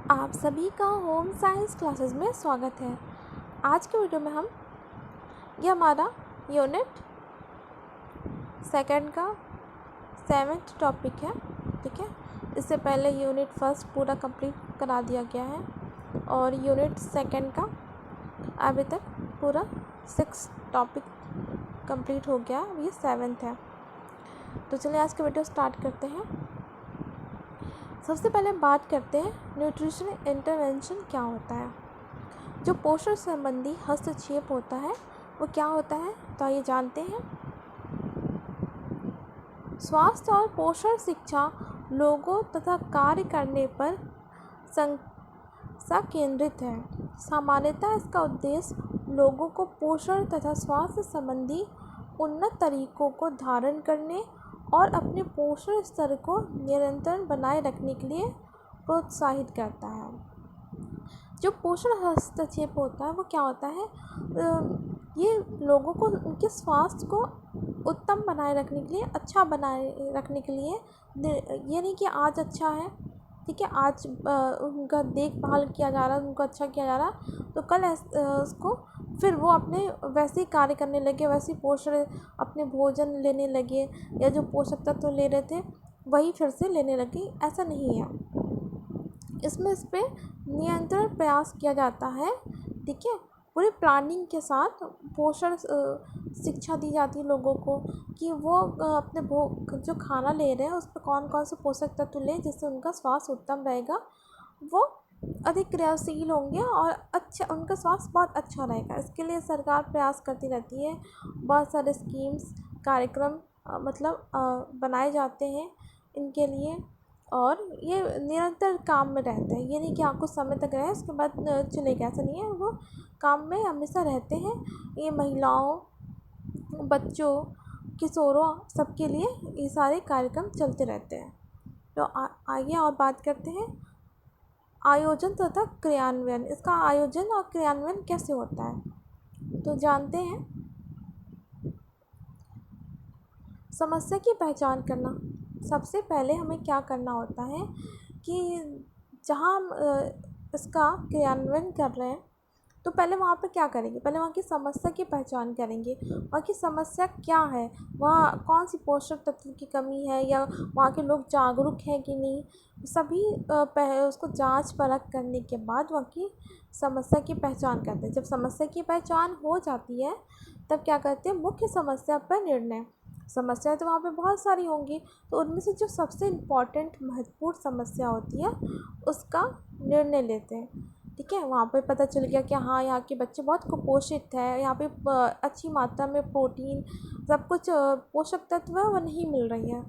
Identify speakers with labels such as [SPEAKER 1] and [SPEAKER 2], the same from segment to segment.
[SPEAKER 1] आप सभी का होम साइंस क्लासेस में स्वागत है। आज के वीडियो में ये हमारा यूनिट सेकंड का 7th टॉपिक है। ठीक है, इससे पहले यूनिट फर्स्ट पूरा कंप्लीट करा दिया गया है और यूनिट सेकंड का अभी तक पूरा 6 टॉपिक कंप्लीट हो गया, ये 7th है। तो चलिए आज का वीडियो स्टार्ट करते हैं। सबसे पहले बात करते हैं न्यूट्रिशन इंटरवेंशन क्या होता है। जो पोषण संबंधी हस्तक्षेप होता है वो क्या होता है, तो आइए जानते हैं। स्वास्थ्य और पोषण शिक्षा लोगों तथा कार्य करने पर संकेंद्रित है। सामान्यतः इसका उद्देश्य लोगों को पोषण तथा स्वास्थ्य संबंधी उन्नत तरीकों को धारण करने और अपने पोषण स्तर को निरंतर बनाए रखने के लिए प्रोत्साहित करता है। जो पोषण हस्तक्षेप होता है वो क्या होता है, ये लोगों को उनके स्वास्थ्य को उत्तम बनाए रखने के लिए, अच्छा बनाए रखने के लिए, ये नहीं कि आज अच्छा है, ठीक है, आज उनका देखभाल किया जा रहा है, उनको अच्छा किया जा रहा, तो कल उसको फिर वो अपने वैसे ही कार्य करने लगे, वैसे ही पोषण अपने भोजन लेने लगे या जो पोषक तत्व ले रहे थे वही फिर से लेने लगे। ऐसा नहीं है, इसमें इस पर नियंत्रण प्रयास किया जाता है। ठीक है, पूरी प्लानिंग के साथ पोषण शिक्षा दी जाती है लोगों को कि वो अपने जो खाना ले रहे हैं उस पर कौन कौन से पोषक तत्व लें जिससे उनका स्वास्थ्य उत्तम रहेगा, वो अधिक क्रियाशील होंगे और अच्छा, उनका स्वास्थ्य बहुत अच्छा रहेगा। इसके लिए सरकार प्रयास करती रहती है, बहुत सारे स्कीम्स कार्यक्रम बनाए जाते हैं इनके लिए, और ये निरंतर काम में रहते हैं। ये नहीं कि आपको समय तक रहे उसके बाद चलेगा, ऐसा नहीं है, वो काम में हमेशा रहते हैं। ये महिलाओं, बच्चों, किशोरों, सबके लिए ये सारे कार्यक्रम चलते रहते हैं। तो आइए और बात करते हैं आयोजन तथा क्रियान्वयन। इसका आयोजन और क्रियान्वयन कैसे होता है, तो जानते हैं। समस्या की पहचान करना। सबसे पहले हमें क्या करना होता है कि जहाँ हम इसका क्रियान्वयन कर रहे हैं तो पहले वहाँ पे क्या करेंगे, पहले वहाँ की समस्या की पहचान करेंगे। वहाँ की समस्या क्या है, वहाँ कौन सी पोषक तत्व की कमी है, या वहाँ के लोग जागरूक हैं कि नहीं, सभी उसको जांच परख करने के बाद वहाँ की समस्या की पहचान करते हैं। जब समस्या की पहचान हो जाती है तब क्या करते हैं, मुख्य समस्या पर निर्णय। समस्याएं तो वहाँ पे बहुत सारी होंगी, तो उनमें से जो सबसे इम्पॉर्टेंट महत्वपूर्ण समस्या होती है उसका निर्णय लेते हैं। ठीक है, वहाँ पे पता चल गया कि हाँ, यहाँ के बच्चे बहुत कुपोषित है, यहाँ पे अच्छी मात्रा में प्रोटीन, सब कुछ पोषक तत्व है वो नहीं मिल रही है,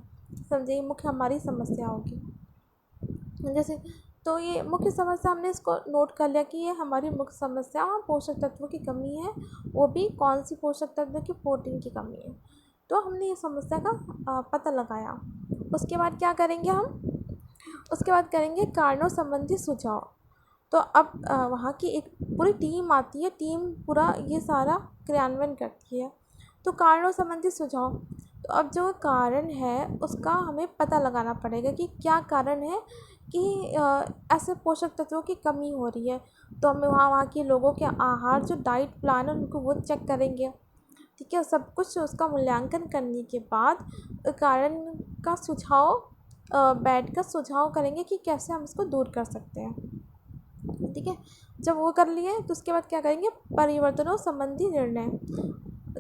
[SPEAKER 1] समझिए मुख्य हमारी समस्या होगी। जैसे तो ये मुख्य समस्या हमने इसको नोट कर लिया कि ये हमारी मुख्य समस्या पोषक तत्वों की कमी है, वो भी कौन सी पोषक तत्व की, प्रोटीन की कमी है। तो हमने ये समस्या का पता लगाया। उसके बाद क्या करेंगे हम, उसके बाद करेंगे कारणों संबंधी सुझाव। तो अब वहाँ की एक पूरी टीम आती है, टीम पूरा ये सारा क्रियान्वयन करती है। तो कारणों संबंधी सुझाव, तो अब जो कारण है उसका हमें पता लगाना पड़ेगा कि क्या कारण है कि ऐसे पोषक तत्वों की कमी हो रही है। तो हमें वहाँ के लोगों के आहार, जो डाइट प्लान है उनको वो चेक करेंगे। ठीक है, सब कुछ उसका मूल्यांकन करने के बाद कारण का सुझाव बैठकर सुझाव करेंगे कि कैसे हम इसको दूर कर सकते हैं। ठीक है, जब वो कर लिए तो उसके बाद क्या करेंगे, परिवर्तनों संबंधी निर्णय।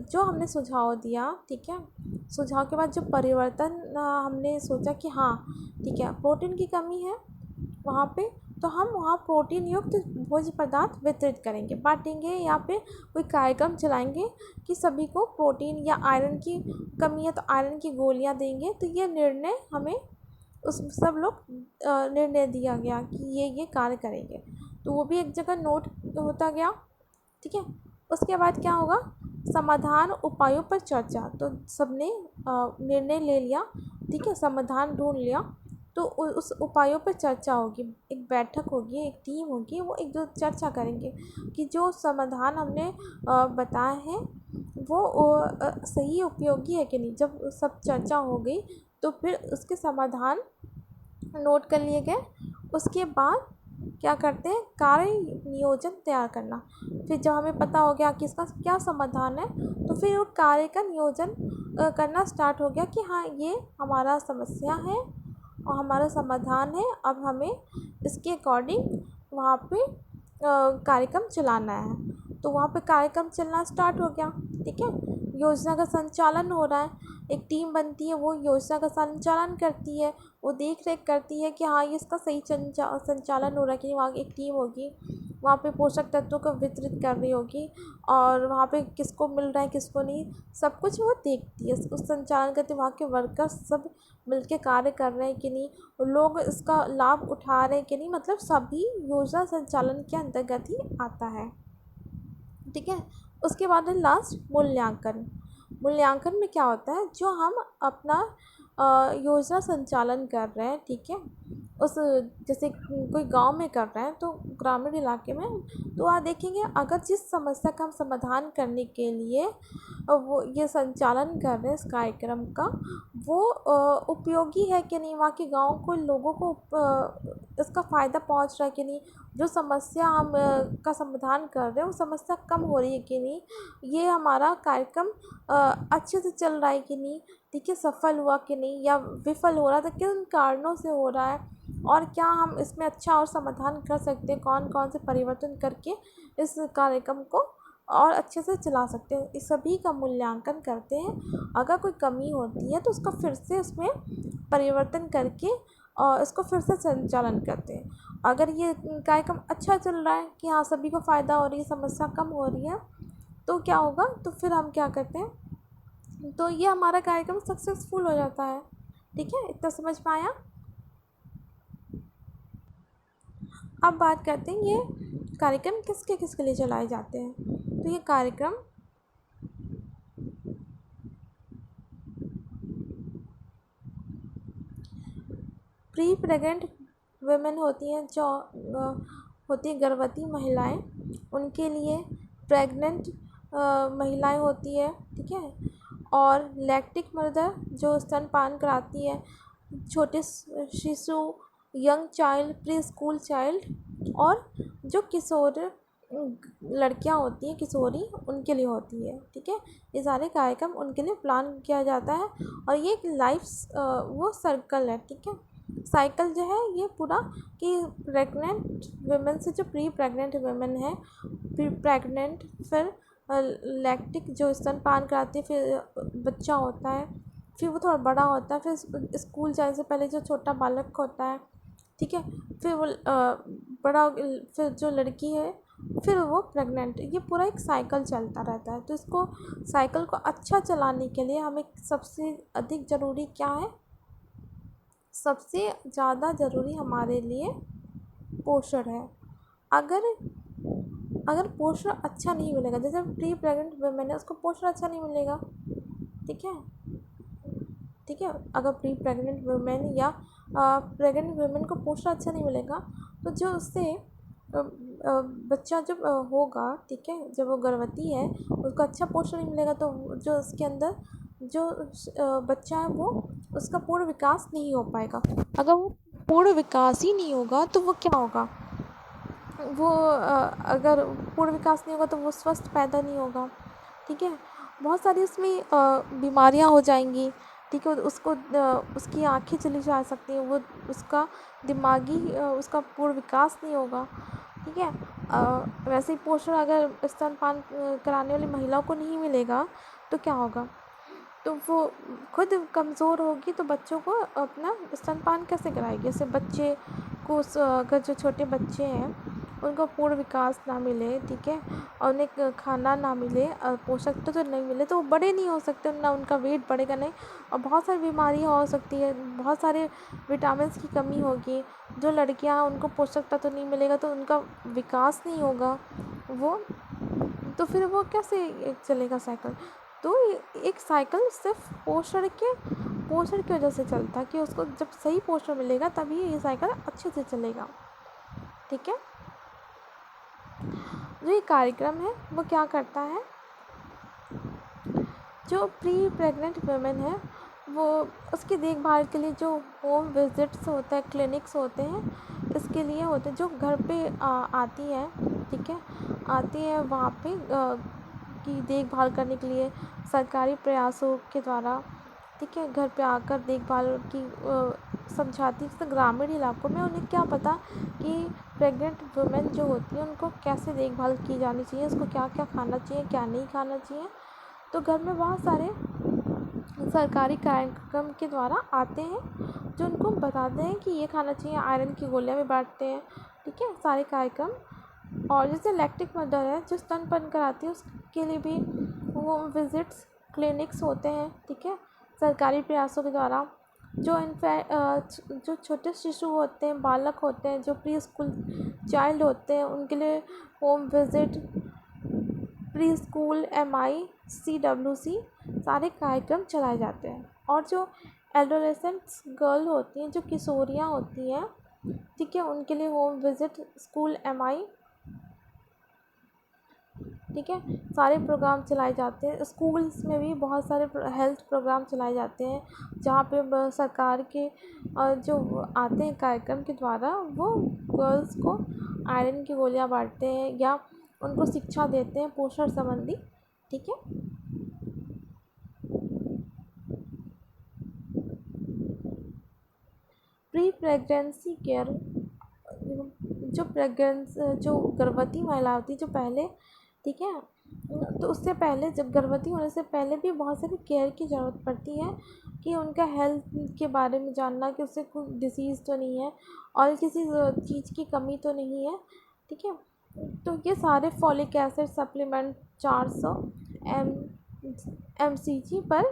[SPEAKER 1] जो हमने सुझाव दिया, ठीक है, सुझाव के बाद जो परिवर्तन हमने सोचा कि हाँ ठीक है, प्रोटीन की कमी है वहाँ पे, तो हम वहाँ प्रोटीन युक्त भोज्य पदार्थ वितरित करेंगे, बांटेंगे, या फिर कोई कार्यक्रम चलाएंगे कि सभी को प्रोटीन या आयरन की कमी है तो आयरन की गोलियाँ देंगे। तो ये निर्णय हमें उस सब लोग निर्णय दिया गया कि ये कार्य करेंगे, तो वो भी एक जगह नोट होता गया। ठीक है, उसके बाद क्या होगा, समाधान उपायों पर चर्चा। तो सबने निर्णय ले लिया, ठीक है, समाधान ढूंढ लिया, तो उस उपायों पर चर्चा होगी, एक बैठक होगी, एक टीम होगी, वो एक दो चर्चा करेंगे कि जो समाधान हमने बताए हैं वो सही उपयोगी है कि नहीं। जब सब चर्चा हो गई तो फिर उसके समाधान नोट कर लिए गए। उसके बाद क्या करते हैं, कार्य नियोजन तैयार करना। फिर जब हमें पता हो गया कि इसका क्या समाधान है, तो फिर वो कार्य का नियोजन करना स्टार्ट हो गया कि हाँ ये हमारा समस्या है और हमारा समाधान है, अब हमें इसके अकॉर्डिंग वहाँ पे कार्यक्रम चलाना है। तो वहाँ पे कार्यक्रम चलना स्टार्ट हो गया। ठीक है, योजना का संचालन हो रहा है, एक टीम बनती है, वो योजना का संचालन करती है, वो देख रेख करती है कि हाँ ये इसका सही संचालन हो रहा है कि नहीं। वहाँ एक टीम होगी, वहाँ पे पोषक तत्वों को वितरित कर रही होगी और वहाँ पे किसको मिल रहा है किसको नहीं, सब कुछ वो देखती है। उस संचालन करते वहाँ के वर्कर्स सब मिलके कार्य कर रहे हैं कि नहीं, लोग इसका लाभ उठा रहे हैं कि नहीं, मतलब सभी योजना संचालन के अंतर्गत ही आता है। ठीक है, उसके बाद है लास्ट मूल्यांकन। मूल्यांकन में क्या होता है, जो हम अपना योजना संचालन कर रहे हैं, ठीक है, उस जैसे कोई गांव में कर रहे हैं तो ग्रामीण इलाके में, तो वहाँ देखेंगे अगर जिस समस्या का हम समाधान करने के लिए वो ये संचालन कर रहे हैं इस कार्यक्रम का, वो उपयोगी है कि नहीं, वहाँ के गांव को लोगों को इसका फ़ायदा पहुँच रहा है कि नहीं, जो समस्या हम का समाधान कर रहे हैं वो समस्या कम हो रही है कि नहीं, ये हमारा कार्यक्रम अच्छे से चल रहा है कि नहीं, ठीक है, सफल हुआ कि नहीं या विफल हो रहा था, किन कारणों से हो रहा है और क्या हम इसमें अच्छा और समाधान कर सकते हैं, कौन कौन से परिवर्तन करके इस कार्यक्रम को और अच्छे से चला सकते हैं, इस सभी का मूल्यांकन करते हैं। अगर कोई कमी होती है तो उसका फिर से उसमें परिवर्तन करके और इसको फिर से संचालन करते हैं। अगर ये कार्यक्रम अच्छा चल रहा है कि हाँ सभी को फ़ायदा हो रही है, समस्या कम हो रही है, तो क्या होगा, तो फिर हम क्या करते हैं, तो ये हमारा कार्यक्रम सक्सेसफुल हो जाता है। ठीक है, इतना समझ में आया। अब बात करते हैं ये कार्यक्रम किसके किसके लिए चलाए जाते हैं। तो ये कार्यक्रम प्री प्रेग्नेंट वुमेन होती हैं, जो होती हैं गर्भवती महिलाएं, उनके लिए प्रेग्नेंट महिलाएं होती है, ठीक है, और लैक्टिक मदर जो स्तनपान कराती है, छोटे शिशु, young child, pre school child, और जो किशोर लड़कियां होती हैं किशोरी, उनके लिए होती है। ठीक है, ये सारे कार्यक्रम उनके लिए प्लान किया जाता है और ये एक लाइफ वो सर्कल है। ठीक है, साइकिल जो है ये पूरा कि प्रेग्नेंट वुमेन से जो प्री प्रेग्नेंट वुमेन है, प्री प्रेग्नेंट, फिर लैक्टिक जो स्तनपान कराती है, फिर बच्चा होता है, फिर वो थोड़ा बड़ा होता है, फिर स्कूल जाने से पहले जो छोटा बालक होता है, ठीक है, फिर वो बड़ा, फिर जो लड़की है, फिर वो प्रेग्नेंट, ये पूरा एक साइकिल चलता रहता है। तो इसको साइकिल को अच्छा चलाने के लिए हमें सबसे अधिक ज़रूरी क्या है, सबसे ज़्यादा ज़रूरी हमारे लिए पोषण है। अगर अगर पोषण अच्छा नहीं मिलेगा, जैसे प्री प्रेग्नेंट वुमेन है उसको पोषण अच्छा नहीं मिलेगा, ठीक है, ठीक है, अगर प्री प्रेग्नेंट वुमेन या प्रेग्नेंट वुमेन को पोषण अच्छा नहीं मिलेगा, तो जो उससे बच्चा जब होगा, ठीक है, जब वो गर्भवती है उसको अच्छा पोषण नहीं मिलेगा, तो जो उसके अंदर जो बच्चा है वो उसका पूर्ण विकास नहीं हो पाएगा। अगर वो पूर्ण विकास ही नहीं होगा तो वो क्या होगा, वो अगर पूर्ण विकास नहीं होगा तो वो स्वस्थ पैदा नहीं होगा। ठीक है, बहुत सारी उसमें बीमारियां हो जाएंगी। ठीक है, उसको उसकी आँखें चली जा सकती हैं, वो उसका दिमागी उसका पूर्ण विकास नहीं होगा। ठीक है, वैसे ही पोषण अगर स्तनपान कराने वाली महिलाओं को नहीं मिलेगा तो क्या होगा, तो वो खुद कमज़ोर होगी, तो बच्चों को अपना स्तनपान कैसे कराएगी। जैसे बच्चे को अगर जो छोटे बच्चे हैं उनको पूर्ण विकास ना मिले, ठीक है, और उन्हें खाना ना मिले, पोषक तो नहीं मिले, तो वो बड़े नहीं हो सकते, ना उनका वेट बढ़ेगा नहीं, और बहुत सारी बीमारियाँ हो सकती है, बहुत सारे विटामिन की कमी होगी। जो लड़कियाँ उनको पोषक तत्व नहीं मिलेगा तो उनका विकास नहीं होगा, वो तो फिर वो कैसे चलेगा साइकिल। तो एक साइकिल सिर्फ पोषण की वजह से चलता है कि उसको जब सही पोषण मिलेगा तभी ये साइकिल अच्छे से चलेगा। ठीक है, जो ये कार्यक्रम है वो क्या करता है, जो प्री प्रेग्नेंट वुमेन है वो उसकी देखभाल के लिए जो होम विजिट्स होते हैं, क्लिनिक्स होते हैं, इसके लिए होते जो घर पे आती है, ठीक है, आती है वहाँ पे की देखभाल करने के लिए सरकारी प्रयासों के द्वारा, ठीक है, घर पे आकर देखभाल की समझाती है। जैसे ग्रामीण इलाकों में उन्हें क्या पता कि प्रेग्नेंट वुमेन जो होती है उनको कैसे देखभाल की जानी चाहिए, उसको क्या क्या खाना चाहिए, क्या नहीं खाना चाहिए। तो घर में बहुत सारे सरकारी कार्यक्रम के द्वारा आते हैं जो उनको बताते हैं कि ये खाना चाहिए, आयरन की गोलियां भी बांटते हैं, ठीक है, सारे कार्यक्रम। और जैसे लैक्टिक मदर है जो स्तनपान कराती है उसके लिए भी होम विजिट्स क्लिनिक्स होते हैं, ठीक है, सरकारी प्रयासों के द्वारा। जो छोटे शिशु होते हैं, बालक होते हैं, जो प्री स्कूल चाइल्ड होते हैं, उनके लिए home visit, pre school MICWC सारे कार्यक्रम चलाए जाते हैं। और जो एडोलेसेंट्स गर्ल होती हैं, जो किशोरियाँ होती हैं, ठीक है, उनके लिए होम विजिट स्कूल MI, ठीक है, सारे प्रोग्राम चलाए जाते हैं। स्कूल्स में भी बहुत सारे हेल्थ प्रोग्राम चलाए जाते हैं जहाँ पे सरकार के जो आते हैं कार्यक्रम के द्वारा वो गर्ल्स को आयरन की गोलियाँ बांटते हैं या उनको शिक्षा देते हैं पोषण संबंधी, ठीक है। प्री प्रेगनेंसी केयर, जो गर्भवती महिला होती है जो पहले, ठीक है, तो उससे पहले जब गर्भवती होने से पहले भी बहुत सारी केयर की ज़रूरत पड़ती है कि उनका हेल्थ के बारे में जानना कि उससे कोई डिसीज़ तो नहीं है और किसी चीज़ की कमी तो नहीं है, ठीक है। तो ये सारे folic acid supplement 400 mcg per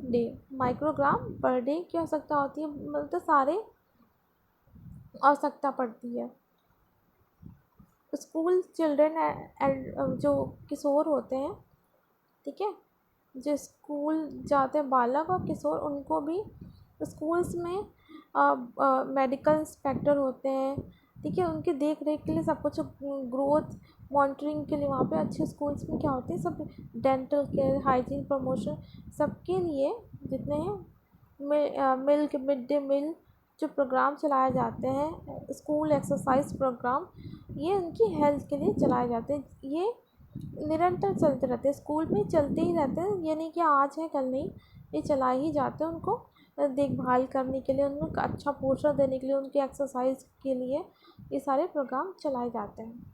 [SPEAKER 1] day, microgram per day की आवश्यकता होती है, मतलब सारे आवश्यकता पड़ती है। स्कूल चिल्ड्रेन जो किशोर होते हैं, ठीक है, जो स्कूल जाते हैं बालक और किशोर, उनको भी स्कूल्स में मेडिकल इंस्पेक्टर होते हैं, ठीक है, उनके देख रेख के लिए सब कुछ, ग्रोथ मॉनिटरिंग के लिए वहाँ पे अच्छे स्कूल्स में क्या होते हैं सब डेंटल केयर, हाइजीन प्रमोशन सबके लिए जितने हैं मिड डे मील जो प्रोग्राम चलाए जाते हैं, स्कूल एक्सरसाइज प्रोग्राम, ये उनकी हेल्थ के लिए चलाए जाते हैं। ये निरंतर चलते रहते हैं, स्कूल में चलते ही रहते हैं, ये नहीं कि आज है कल नहीं, ये चलाए ही जाते हैं। उनको देखभाल करने के लिए, उनको अच्छा पोषण देने के लिए, उनके एक्सरसाइज के लिए ये सारे प्रोग्राम चलाए जाते हैं।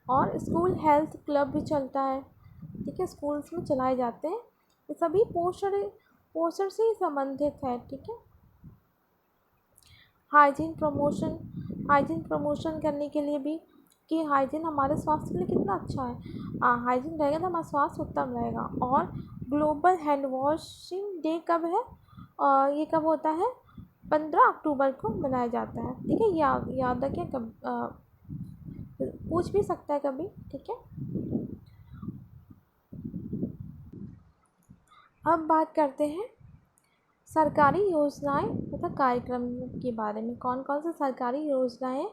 [SPEAKER 1] और स्कूल हेल्थ क्लब भी चलता है, ठीक है, स्कूल्स में चलाए जाते हैं। ये सभी पोषण से ही संबंधित है, ठीक है। हाइजीन प्रमोशन करने के लिए भी कि हाइजीन हमारे स्वास्थ्य के लिए कितना अच्छा है, हाइजीन रहेगा तो हमारा स्वास्थ्य उत्तम रहेगा। और ग्लोबल हैंड वॉशिंग डे कब है, ये कब होता है, 15 अक्टूबर को मनाया जाता है, ठीक है, याद रखें, कब पूछ भी सकता है कभी, ठीक है। अब बात करते हैं सरकारी योजनाएं तथा कार्यक्रम के बारे में, कौन कौन से सरकारी योजनाएं,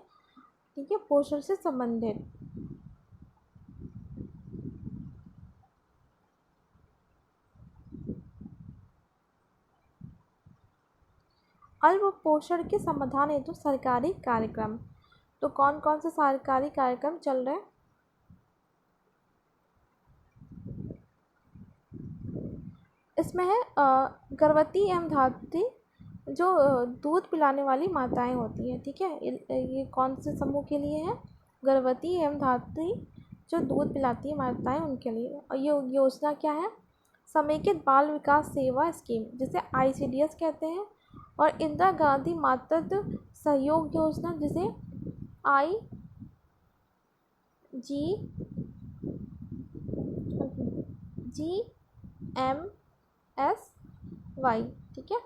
[SPEAKER 1] ठीक है, पोषण से संबंधित। अल्प पोषण के समाधान हेतु सरकारी कार्यक्रम, तो कौन कौन से सरकारी कार्यक्रम चल रहे हैं। इसमें है गर्भवती एवं धात्री जो दूध पिलाने वाली माताएं होती हैं, ठीक है, ये कौन से समूह के लिए है, गर्भवती एवं धात्री जो दूध पिलाती है माताएं उनके लिए। और ये योजना क्या है, समेकित बाल विकास सेवा स्कीम जिसे ICDS कहते हैं, और इंदिरा गांधी मातृत्व सहयोग योजना जिसे IGMSY, ठीक है।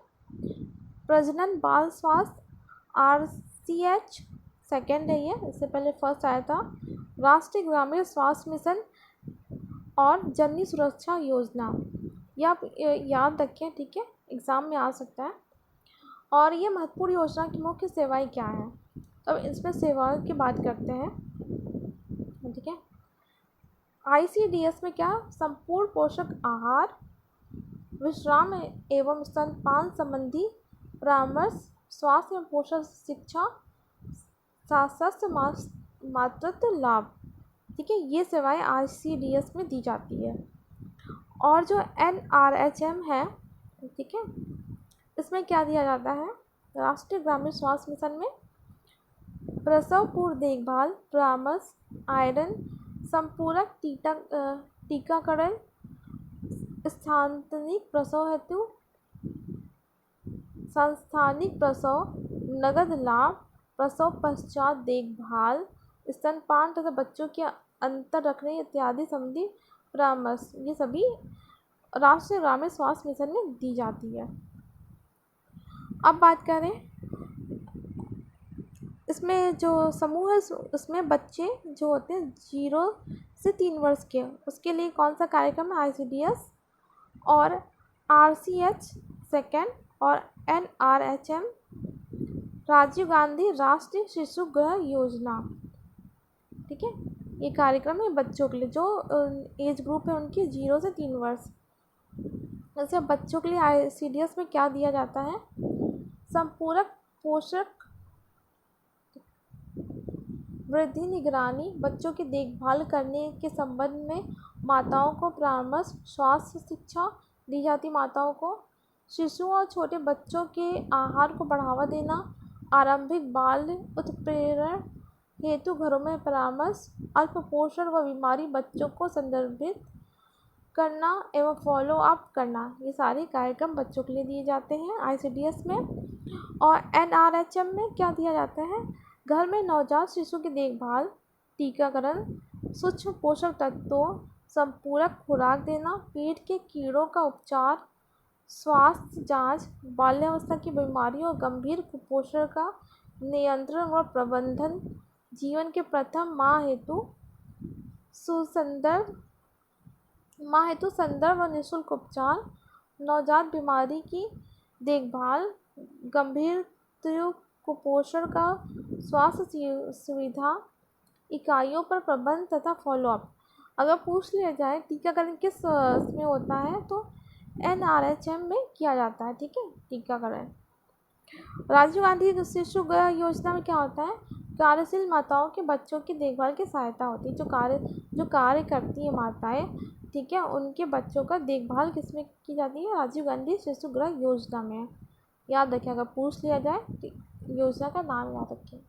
[SPEAKER 1] प्रजनन बाल स्वास्थ्य RCH सेकेंड है, ये इससे पहले फर्स्ट आया था। राष्ट्रीय ग्रामीण स्वास्थ्य मिशन और जननी सुरक्षा योजना, ये आप याद रखें, ठीक है, एग्ज़ाम में आ सकता है। और ये महत्वपूर्ण योजना की मुख्य सेवाएं क्या हैं, तो अब इसमें सेवाओं की बात करते हैं, ठीक है। ICDS में क्या, संपूर्ण पोषक आहार, विश्राम एवं स्तनपान संबंधी परामर्श स्वास्थ्य एवं पोषण शिक्षा, सशक्त मातृत्व लाभ। ठीक है, ये सेवाएं ICDS में दी जाती है। और जो NRHM है, ठीक है, इसमें क्या दिया जाता है? राष्ट्रीय ग्रामीण स्वास्थ्य मिशन में प्रसव पूर्व देखभाल, परामर्श, आयरन संपूरक टीकाकरण, स्थानिक प्रसव हेतु संस्थानिक प्रसव, नगद लाभ, प्रसव पश्चात देखभाल, स्तनपान तथा बच्चों के अंतर रखने इत्यादि संबंधी परामर्श, ये सभी राष्ट्रीय ग्रामीण स्वास्थ्य मिशन में दी जाती है। अब बात करें, इसमें जो समूह है उसमें बच्चे जो होते हैं 0 से 3 वर्ष के, उसके लिए कौन सा कार्यक्रम है? ICDS और RCH सेकेंड और NRHM राजीव गांधी राष्ट्रीय शिशु गृह योजना। ठीक है, ये कार्यक्रम है बच्चों के लिए, जो एज ग्रुप है उनकी 0 से 3 वर्ष। जैसे बच्चों के लिए ICDS में क्या दिया जाता है? संपूरक पोषक वृद्धि निगरानी, बच्चों की देखभाल करने के संबंध में माताओं को परामर्श, स्वास्थ्य शिक्षा दी जाती माताओं को, शिशु और छोटे बच्चों के आहार को बढ़ावा देना, आरंभिक बाल उत्प्रेरण हेतु घरों में परामर्श, अल्प पोषण व बीमारी बच्चों को संदर्भित करना एवं फॉलो अप करना, ये सारे कार्यक्रम बच्चों के लिए दिए जाते हैं ICDS में। और NRHM में क्या दिया जाता है? घर में नवजात शिशु की देखभाल, टीकाकरण, सूक्ष्म पोषक तत्वों, संपूरक खुराक देना, पेट के कीड़ों का उपचार, स्वास्थ्य जांच, बाल्यावस्था की बीमारियों और गंभीर कुपोषण का नियंत्रण व प्रबंधन, जीवन के प्रथम माह हेतु संदर्भ व निःशुल्क उपचार, नवजात बीमारी की देखभाल, गंभीर तीव्र कुपोषण का स्वास्थ्य सुविधा इकाइयों पर प्रबंध तथा फॉलोअप। अगर पूछ लिया जाए टीकाकरण किस में होता है, तो NRHM में किया जाता है। ठीक है, टीकाकरण। राजीव गांधी शिशु गृह योजना में क्या होता है? कार्यशील माताओं के बच्चों की देखभाल की सहायता होती है। जो कार्य करती है माताएं, ठीक है, उनके बच्चों का देखभाल किसमें की जाती है? राजीव गांधी शिशु गृह योजना में। याद रखें, अगर पूछ लिया जाए योजना का नाम याद रखें।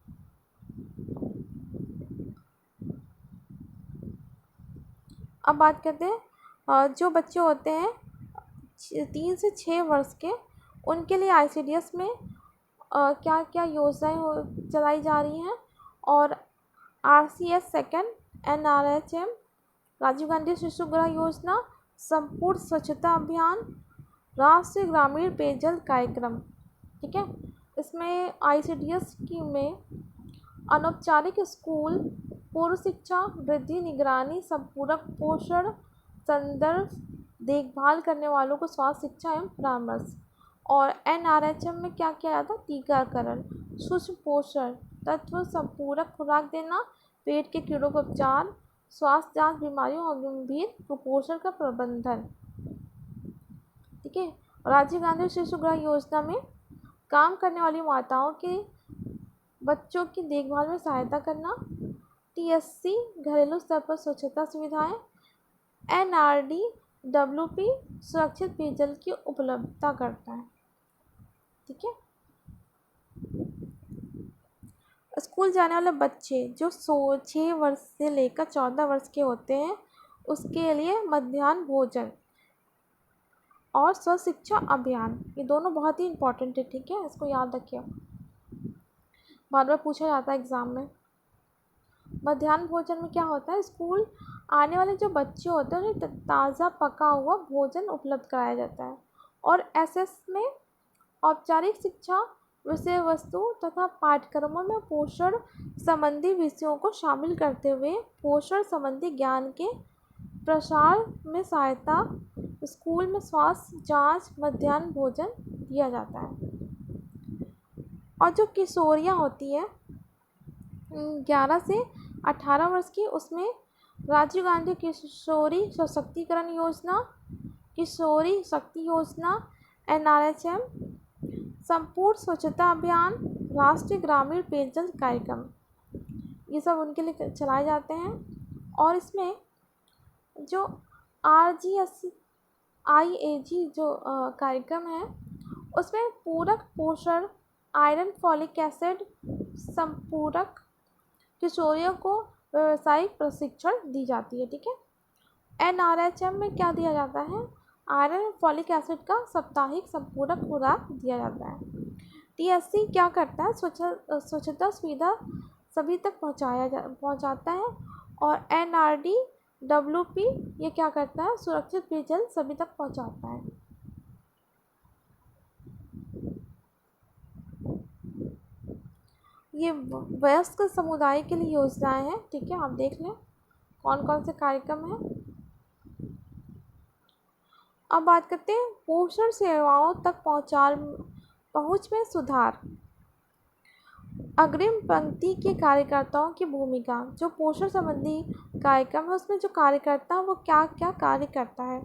[SPEAKER 1] अब बात करते हैं जो बच्चे होते हैं 3 से 6 वर्ष के, उनके लिए ICDS में क्या क्या योजनाएं चलाई जा रही हैं। और RCH second, NRHM, Rajiv Gandhi शिशु गृह योजना, संपूर्ण स्वच्छता अभियान, राष्ट्रीय ग्रामीण पेयजल कार्यक्रम। ठीक है, इसमें ICDS में अनौपचारिक स्कूल, पूर्व शिक्षा, वृद्धि निगरानी, संपूरक पोषण, संदर्भ देखभाल करने वालों को स्वास्थ्य शिक्षा एवं परामर्श। और NRHM में क्या किया जाता है? टीकाकरण, सूक्ष्म पोषण तत्व, संपूरक खुराक देना, पेट के कीड़ों का उपचार, स्वास्थ्य जांच, बीमारियों और गंभीर कुपोषण का प्रबंधन। ठीक है, राजीव गांधी शिशु गृह योजना में काम करने वाली माताओं के बच्चों की देखभाल में सहायता करना, TSC घरेलू स्तर पर स्वच्छता सुविधाएं, NRDWP सुरक्षित पेयजल की उपलब्धता करता है। ठीक है, स्कूल जाने वाले बच्चे जो 6 वर्ष से लेकर 14 वर्ष के होते हैं, उसके लिए मध्याह्न भोजन और स्वशिक्षा अभियान, ये दोनों बहुत ही इम्पोर्टेंट है। ठीक है, इसको याद रखिए, बार बार पूछा जाता है एग्ज़ाम में। मध्याह्न भोजन में क्या होता है? स्कूल आने वाले जो बच्चे होते हैं उन्हें ताज़ा पका हुआ भोजन उपलब्ध कराया जाता है। और SS में औपचारिक शिक्षा विषय वस्तु तथा पाठ्यक्रमों में पोषण संबंधी विषयों को शामिल करते हुए पोषण संबंधी ज्ञान के प्रसार में सहायता, स्कूल में स्वास्थ्य जांच, मध्याह्न भोजन दिया जाता है। और जो किशोरियाँ होती हैं 11 से 18 वर्ष की, उसमें राजीव गांधी किशोरी सशक्तिकरण योजना, किशोरी शक्ति योजना, NRHM, संपूर्ण स्वच्छता अभियान, राष्ट्रीय ग्रामीण पेयजल कार्यक्रम, ये सब उनके लिए चलाए जाते हैं। और इसमें जो RGSIAG जो कार्यक्रम है उसमें पूरक पोषण, आयरन, फॉलिक एसिड, संपूरक किशोरियों को व्यावसायिक प्रशिक्षण दी जाती है। ठीक है। NRHM में क्या दिया जाता है? आयरन फॉलिक एसिड का साप्ताहिक संपूरक खुराक दिया जाता है। TSC क्या करता है? स्वच्छता सुविधा सभी तक पहुंचाता है। और NRDWP ये क्या करता है? सुरक्षित पेयजल सभी तक पहुंचाता है। ये वयस्क समुदाय के लिए योजनाएं हैं। ठीक है, आप देख लें कौन कौन से कार्यक्रम हैं। अब बात करते हैं पोषण सेवाओं तक पहुंच में सुधार। अग्रिम पंक्ति के कार्यकर्ताओं की भूमिका। जो पोषण संबंधी कार्यक्रम है उसमें जो कार्यकर्ता है वो क्या क्या कार्य करता है।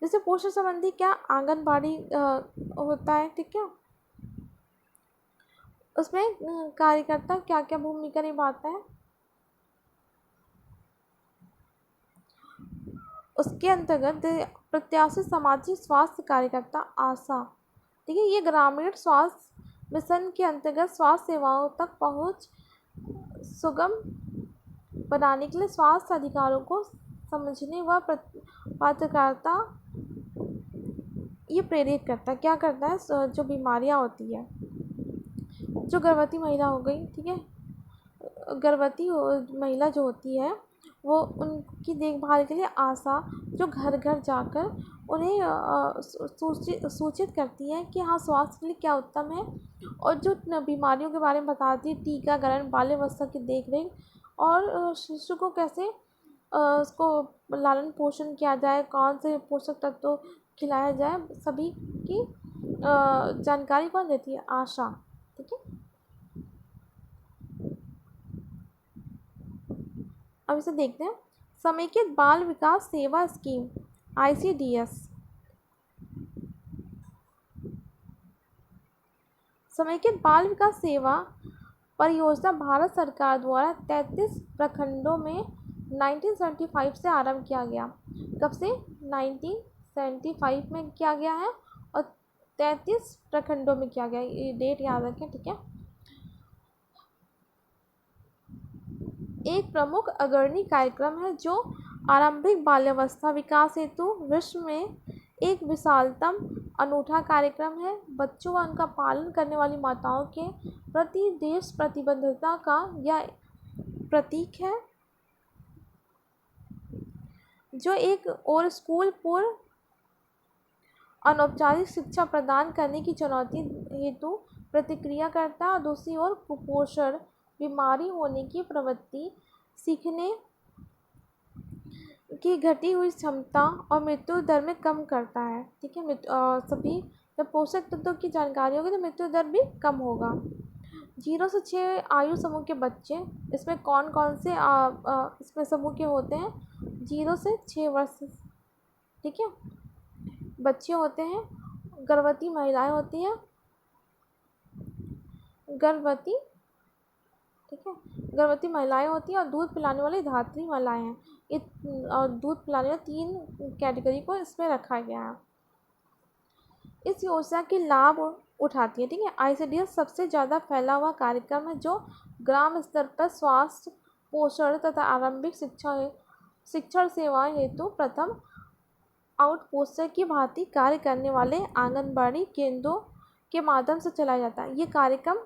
[SPEAKER 1] जैसे पोषण संबंधी क्या आंगनबाड़ी होता है। ठीक है, उसमें कार्यकर्ता क्या क्या भूमिका निभाता है। उसके अंतर्गत प्रत्याशित सामाजिक स्वास्थ्य कार्यकर्ता आशा। ठीक है, ये ग्रामीण स्वास्थ्य मिशन के अंतर्गत स्वास्थ्य सेवाओं तक पहुंच सुगम बनाने के लिए स्वास्थ्य अधिकारों को समझने व पत्रकारिता ये प्रेरित करता है। क्या करता है? जो बीमारियां होती है, जो गर्भवती महिला हो गई, ठीक है, गर्भवती महिला जो होती है वो उनकी देखभाल के लिए आशा जो घर घर जाकर उन्हें सूचित करती है कि हाँ स्वास्थ्य के लिए क्या उत्तम है, और जो बीमारियों के बारे में बताती है, टीकाकरण, बाल्यावस्था की देखरेख और शिशु को कैसे उसको लालन पोषण किया जाए, कौन से पोषक तत्व खिलाया जाए, सभी की जानकारी कौन देती है? आशा। ठीक है, अब इसे देखते हैं। समेकित बाल विकास सेवा स्कीम ICDS। समेकित बाल विकास सेवा परियोजना भारत सरकार द्वारा 33 प्रखंडों में 1975 से आरंभ किया गया। कब से? 1975 में किया गया है और 33 प्रखंडों में किया गया। ये डेट याद रखें। ठीक है, एक प्रमुख अग्रणी कार्यक्रम है जो आरंभिक बाल्यावस्था विकास हेतु विश्व में एक विशालतम अनूठा कार्यक्रम है। बच्चों व उनका पालन करने वाली माताओं के प्रति देश प्रतिबद्धता का यह प्रतीक है, जो एक और स्कूल पूर्व अनौपचारिक शिक्षा प्रदान करने की चुनौती हेतु प्रतिक्रिया करता है और दूसरी ओर कुपोषण, बीमारी होने की प्रवृत्ति, सीखने की घटी हुई क्षमता और मृत्यु दर में कम करता है। ठीक है, सभी जब पोषक तत्वों की जानकारी होगी तो मृत्यु दर भी कम होगा। 0 से 6 आयु समूह के बच्चे, इसमें कौन कौन से इसमें समूह के होते हैं? 0 से 6 वर्ष, ठीक है, बच्चे होते हैं, गर्भवती महिलाएं होती हैं, गर्भवती, ठीक है, गर्भवती महिलाएं होती हैं और दूध पिलाने वाली धात्री महिलाएं हैं। और दूध पिलाने वाली 3 कैटेगरी को इसमें रखा गया है। इस योजना के लाभ उठाती है। ठीक है, ICDS सबसे ज़्यादा फैला हुआ कार्यक्रम है जो ग्राम स्तर पर स्वास्थ्य, पोषण तथा आरंभिक शिक्षण सेवाएं हेतु प्रथम आउटपोस्टर की भांति कार्य करने वाले आंगनबाड़ी केंद्रों के माध्यम से चलाया जाता है। ये कार्यक्रम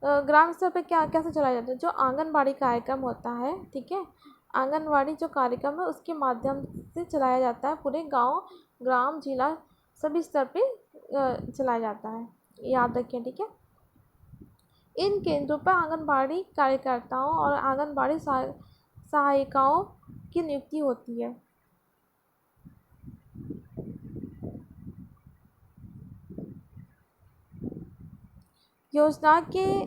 [SPEAKER 1] ग्राम स्तर पर कैसे चलाया जाता है? जो आंगनबाड़ी कार्यक्रम होता है, ठीक है, आंगनबाड़ी जो कार्यक्रम है उसके माध्यम से चलाया जाता है। पूरे गांव, ग्राम, जिला सभी स्तर पे चलाया जाता है, याद रखें। ठीक है, इन केंद्रों पर आंगनबाड़ी कार्यकर्ताओं और आंगनबाड़ी सहायिकाओं की नियुक्ति होती है। योजना के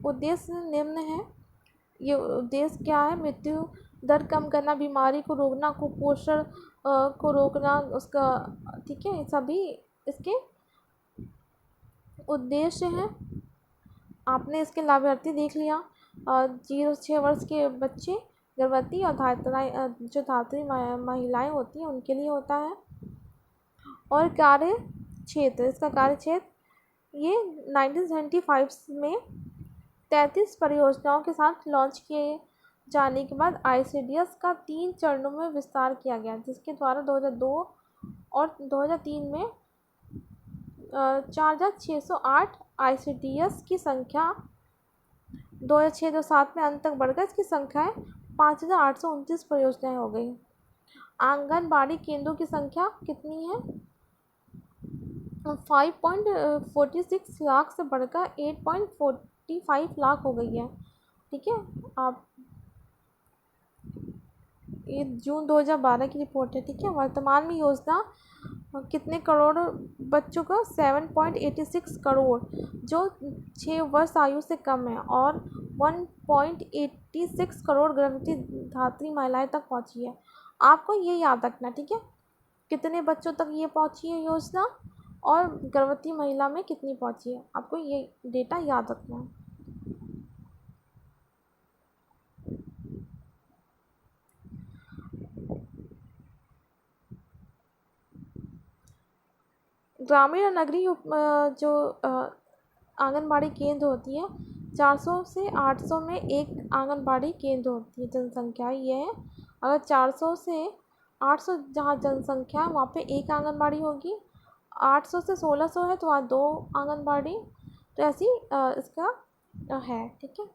[SPEAKER 1] उद्देश्य निम्न है। ये उद्देश्य क्या है? मृत्यु दर कम करना, बीमारी को रोकना, कुपोषण को रोकना, उसका, ठीक है, सभी इसके उद्देश्य है, आपने इसके लाभार्थी देख लिया। 0 से 6 वर्ष के बच्चे, गर्भवती और जो धात्री महिलाएं होती हैं उनके लिए होता है। और कार्य क्षेत्र, इसका कार्य क्षेत्र ये 1975 में 33 परियोजनाओं के साथ लॉन्च किए जाने के बाद ICDS का 3 चरणों में विस्तार किया गया, जिसके द्वारा 2002 और 2003 में 4608 ICDS की संख्या 2006-2007 में अंत तक बढ़कर इसकी संख्या 5829 परियोजनाएं हो गई। आंगनबाड़ी केंद्रों की संख्या कितनी है? 5.46 लाख से बढ़कर 8.45 लाख हो गई है। ठीक है, आप ये जून 2012 की रिपोर्ट है। ठीक है, वर्तमान में योजना कितने करोड़ बच्चों का? 7.86 करोड़ जो 6 वर्ष आयु से कम है, और 1.86 करोड़ गर्भवती धात्री महिलाएं तक पहुंची है। आपको ये याद रखना, ठीक है, कितने बच्चों तक ये पहुंची है योजना और गर्भवती महिला में कितनी पहुंची है, आपको ये डेटा याद रखना है। ग्रामीण और नगरीय जो आंगनबाड़ी केंद्र होती है, 400 से 800 में एक आंगनबाड़ी केंद्र होती है। जनसंख्या ये है, अगर 400 से 800 जहाँ जनसंख्या है वहाँ पे एक आंगनबाड़ी होगी, 800 से 1600 है तो वहाँ 2 आंगनबाड़ी, तो ऐसी इसका है। ठीक है,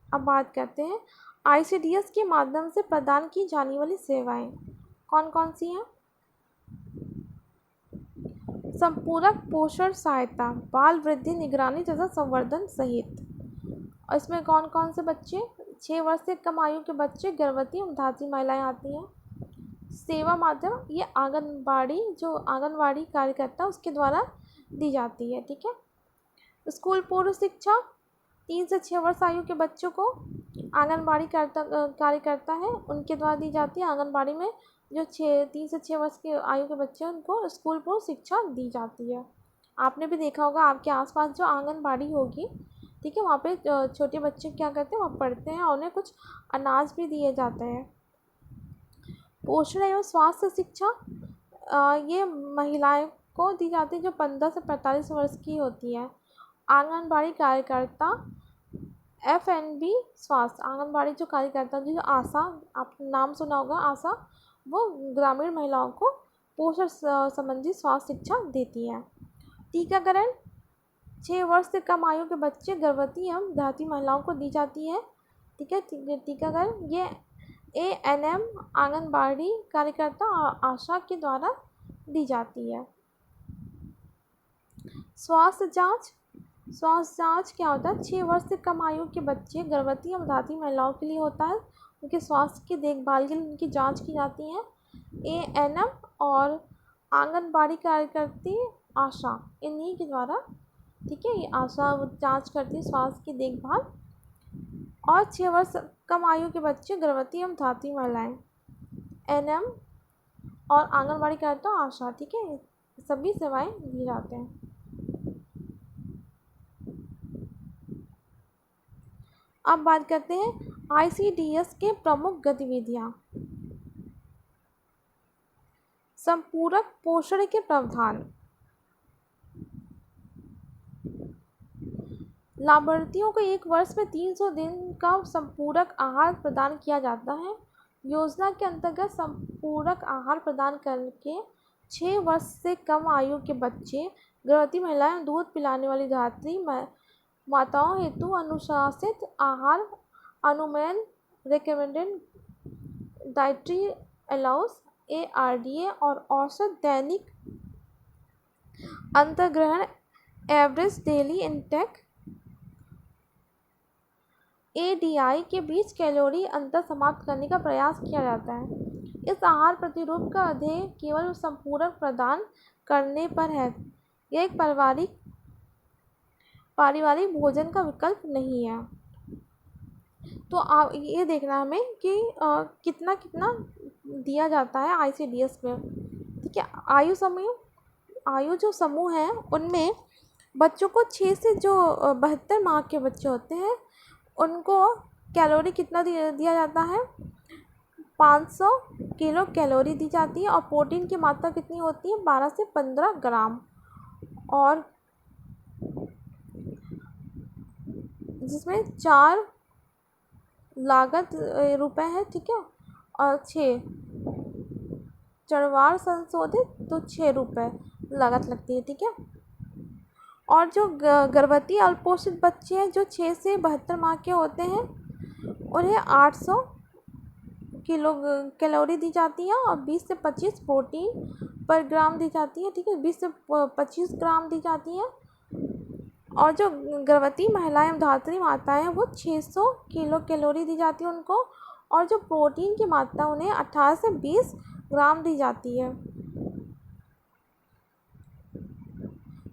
[SPEAKER 1] अब बात करते हैं ICDS के माध्यम से प्रदान की जाने वाली सेवाएं कौन कौन सी हैं। संपूरक पोषण सहायता, बाल वृद्धि निगरानी तथा संवर्धन सहित। और इसमें कौन कौन से बच्चे? 6 वर्ष से कम आयु के बच्चे, गर्भवती एवं धात्री महिलाएं आती हैं। सेवा माध्यम, ये आंगनबाड़ी जो आंगनबाड़ी कार्यकर्ता उसके द्वारा दी जाती है। ठीक है, स्कूल पूर्व शिक्षा, 3 से 6 वर्ष आयु के बच्चों को आंगनबाड़ी कार्यकर्ता है उनके द्वारा दी जाती है। आंगनबाड़ी में जो 3 से 6 वर्ष के आयु के बच्चे हैं उनको स्कूल पूर्व शिक्षा दी जाती है। आपने भी देखा होगा आपके आसपास जो आंगनबाड़ी होगी, ठीक है, वहाँ पे छोटे बच्चे क्या करते हैं, वहाँ पढ़ते हैं और उन्हें कुछ अनाज भी दिए जाते हैं। पोषण एवं स्वास्थ्य शिक्षा, ये महिलाएं को दी जाती है जो 15 से 45 वर्ष की होती है। आंगनबाड़ी कार्यकर्ता FNB स्वास्थ्य, आंगनबाड़ी जो कार्यकर्ता जो आशा, आपने नाम सुना होगा आशा, वो ग्रामीण महिलाओं को पोषण संबंधी स्वास्थ्य शिक्षा देती है। टीकाकरण, 6 वर्ष से कम आयु के बच्चे, गर्भवती एवं धात्री महिलाओं को दी जाती है। ठीक है, टीकाकरण ये ANM आंगनबाड़ी कार्यकर्ता आशा के द्वारा दी जाती है। स्वास्थ्य जांच, स्वास्थ्य जांच क्या होता है? 6 वर्ष से कम आयु के बच्चे, गर्भवती एवं धात्री महिलाओं के लिए होता है। उनके स्वास्थ्य की देखभाल के लिए उनकी जांच की जाती है। ANM और आंगनबाड़ी कार्यकर्ती आशा, इन्हीं के द्वारा, ठीक है, ये आशा जांच करती है स्वास्थ्य की देखभाल। और 6 वर्ष कम आयु के बच्चे, गर्भवती एवं धात्री महिलाएं, NM और आंगनबाड़ी कार्यकर्ता आशा, ठीक है, सभी सेवाएं दी जाते हैं। अब बात करते हैं ICDS के प्रमुख गतिविधियां। संपूरक पोषण के प्रावधान, लाभार्थियों को 1 वर्ष में 300 दिन का संपूरक आहार प्रदान किया जाता है। योजना के अंतर्गत संपूरक आहार प्रदान करके 6 वर्ष से कम आयु के बच्चे, गर्भवती महिलाएं, दूध पिलाने वाली धात्री माताओं हेतु अनुशासित आहार अनुमान रिकमेंडेड डाइटरी अलाउंस ARDA और औसत दैनिक अंतर्ग्रहण एवरेज डेली इंटेक ADI के बीच कैलोरी अंतर समाप्त करने का प्रयास किया जाता है। इस आहार प्रतिरूप का अध्ययन केवल संपूरक प्रदान करने पर है, यह एक पारिवारिक भोजन का विकल्प नहीं है। तो ये देखना हमें कि कितना कितना दिया जाता है ICDS में। ठीक है, आयु जो समूह है उनमें बच्चों को 6 से जो 72 माह के बच्चे होते हैं उनको कैलोरी कितना दिया जाता है, 500 किलो कैलोरी दी जाती है। और प्रोटीन की मात्रा कितनी होती है, 12 से 15 ग्राम। और जिसमें 4 लागत रुपए है, ठीक है, और 6 चरवार संशोधित तो 6 रुपये लागत लगती है। ठीक है, और जो गर्भवती अल्पोषित बच्चे हैं जो 6 से 72 माह के होते हैं उन्हें 800 किलो कैलोरी दी जाती है और 20 से 25 प्रोटीन पर ग्राम दी जाती है। ठीक है, 20 से 25 ग्राम दी जाती है। और जो गर्भवती महिलाएं एवं धात्री माताएं हैं वो 600 किलो कैलोरी दी जाती है उनको। और जो प्रोटीन की मात्रा उन्हें 18 से 20 ग्राम दी जाती है।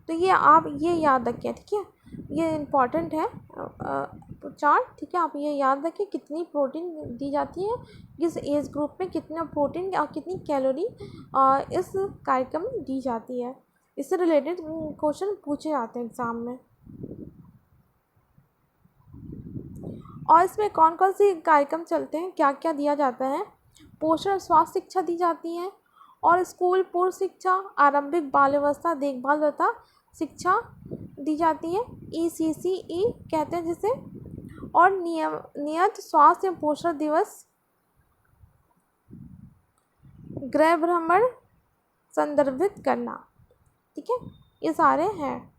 [SPEAKER 1] तो ये आप ये याद रखें। ठीक है, ये इम्पॉर्टेंट है चार्ट। ठीक है, आप ये याद रखें कितनी प्रोटीन दी जाती है, किस एज ग्रुप में कितना प्रोटीन और कितनी कैलोरी इस कार्यक्रम में दी जाती है। इससे रिलेटेड क्वेश्चन पूछे जाते हैं एग्ज़ाम में। और इसमें कौन कौन से कार्यक्रम चलते हैं, क्या क्या दिया जाता है। पोषण स्वास्थ्य शिक्षा दी जाती है और स्कूल पूर्व शिक्षा, आरंभिक बाल अवस्था देखभाल तथा शिक्षा दी जाती है, ECCE कहते हैं जिसे। और नियत स्वास्थ्य एवं पोषण दिवस, गृह भ्रमण संदर्भित करना। ठीक है, ये सारे हैं।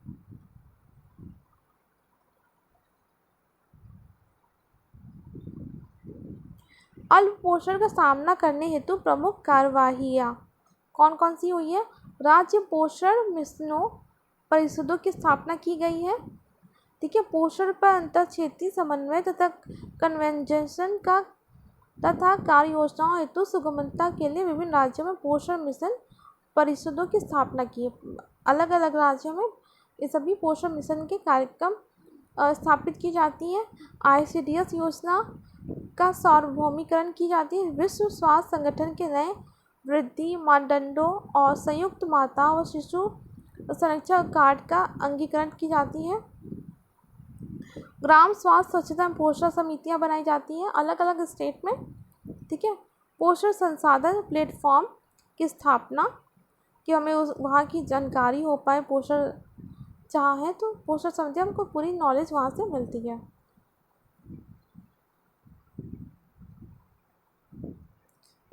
[SPEAKER 1] अल्प पोषण का सामना करने हेतु प्रमुख कार्यवाहियाँ कौन कौन सी हुई है। राज्य पोषण मिशनों परिषदों की स्थापना की गई है। ठीक है, पोषण पर अंतर क्षेत्रीय समन्वय तथा कन्वेंशन का तथा कार्य योजनाओं हेतु सुगमता के लिए विभिन्न राज्यों में पोषण मिशन परिषदों की स्थापना की है। अलग अलग राज्यों में ये सभी पोषण मिशन के कार्यक्रम स्थापित की जाती है। ICDS योजना का सार्वभौमिकरण की जाती है। विश्व स्वास्थ्य संगठन के नए वृद्धि मानदंडों और संयुक्त माता व शिशु संरक्षण कार्ड का अंगीकरण की जाती है। ग्राम स्वास्थ्य स्वच्छता एवं पोषण समितियां बनाई जाती हैं अलग अलग स्टेट में। ठीक है, पोषण संसाधन प्लेटफॉर्म की स्थापना कि हमें वहाँ की जानकारी हो पाए, पोषण जहाँ है तो पोषण समिति हमको पूरी नॉलेज वहाँ से मिलती है।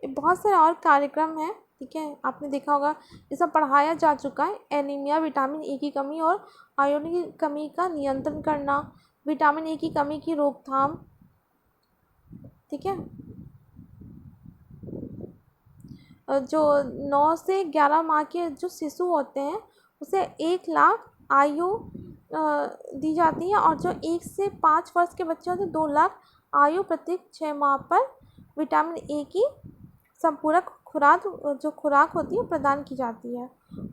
[SPEAKER 1] बहुत सारे और कार्यक्रम हैं। ठीक है, आपने देखा होगा ये सब पढ़ाया जा चुका है। एनीमिया, विटामिन ए की कमी और आयोडीन की कमी का नियंत्रण करना, विटामिन ए की कमी की रोकथाम। ठीक है, जो 9 से 11 माह के जो शिशु होते हैं उसे 1 लाख आयु दी जाती है। और जो 1 से 5 वर्ष के बच्चे होते हैं 2 लाख आयु प्रत्येक 6 माह पर विटामिन ए की संपूरक खुराक होती है प्रदान की जाती है।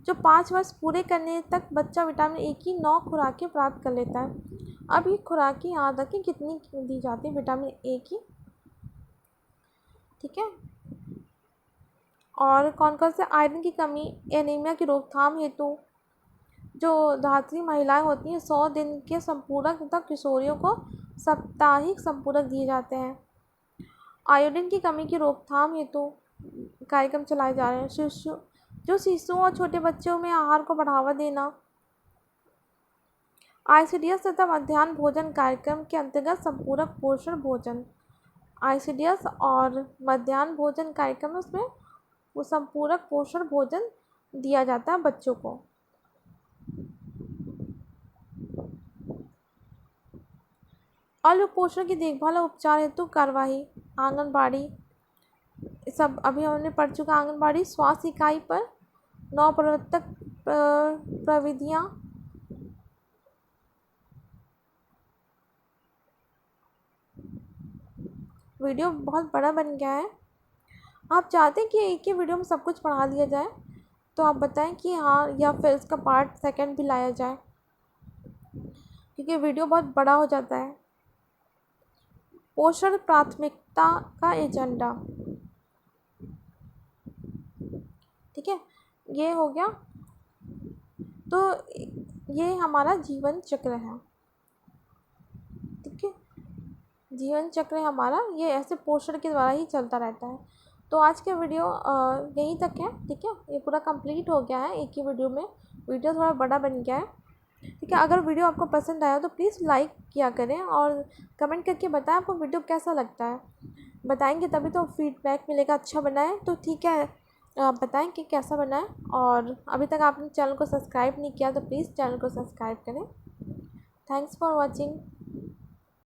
[SPEAKER 1] जो 5 वर्ष पूरे करने तक बच्चा विटामिन ए की 9 खुराकें प्राप्त कर लेता है। अब ये खुराकें याद रखें कितनी दी जाती है विटामिन ए की। ठीक है, और कौन कौन से आयरन की कमी, एनीमिया की रोकथाम हेतु जो धात्री महिलाएं होती हैं 100 दिन के संपूरक तथा किशोरियों को साप्ताहिक संपूरक दिए जाते हैं। आयोडीन की कमी की रोकथाम हेतु कार्यक्रम चलाए जा रहे हैं। शिशुओं और छोटे बच्चों में आहार को बढ़ावा देना। ICDS तथा मध्याह्न भोजन कार्यक्रम के अंतर्गत संपूरक पोषण भोजन। ICDS और मध्याह्न भोजन कार्यक्रम में उसमें वो संपूरक पोषण भोजन दिया जाता है बच्चों को। अल्प पोषण की देखभाल और उपचार हेतु कार्यवाही, आंगनबाड़ी सब अभी हमने पढ़ चुका। आंगनबाड़ी स्वास्थ्य इकाई पर 9 प्रवर्तक प्रविधियाँ। वीडियो बहुत बड़ा बन गया है। आप चाहते हैं कि एक ही वीडियो में सब कुछ पढ़ा दिया जाए तो आप बताएं कि हाँ, या फिर इसका पार्ट 2 भी लाया जाए, क्योंकि वीडियो बहुत बड़ा हो जाता है। पोषण प्राथमिकता का एजेंडा। ठीक है, ये हो गया। तो ये हमारा जीवन चक्र है। ठीक है, जीवन चक्र हमारा ये ऐसे पोषण के द्वारा ही चलता रहता है। तो आज का वीडियो यहीं तक है। ठीक है, ये पूरा कंप्लीट हो गया है एक ही वीडियो में। वीडियो थोड़ा बड़ा बन गया है। ठीक है, अगर वीडियो आपको पसंद आया तो प्लीज़ लाइक किया करें और कमेंट करके बताएं आपको वीडियो कैसा लगता है। बताएंगे तभी तो फीडबैक मिलेगा, अच्छा बना है तो ठीक है, आप बताएं कि कैसा बना है। और अभी तक आपने चैनल को सब्सक्राइब नहीं किया तो प्लीज़ चैनल को सब्सक्राइब करें। Thanks for watching.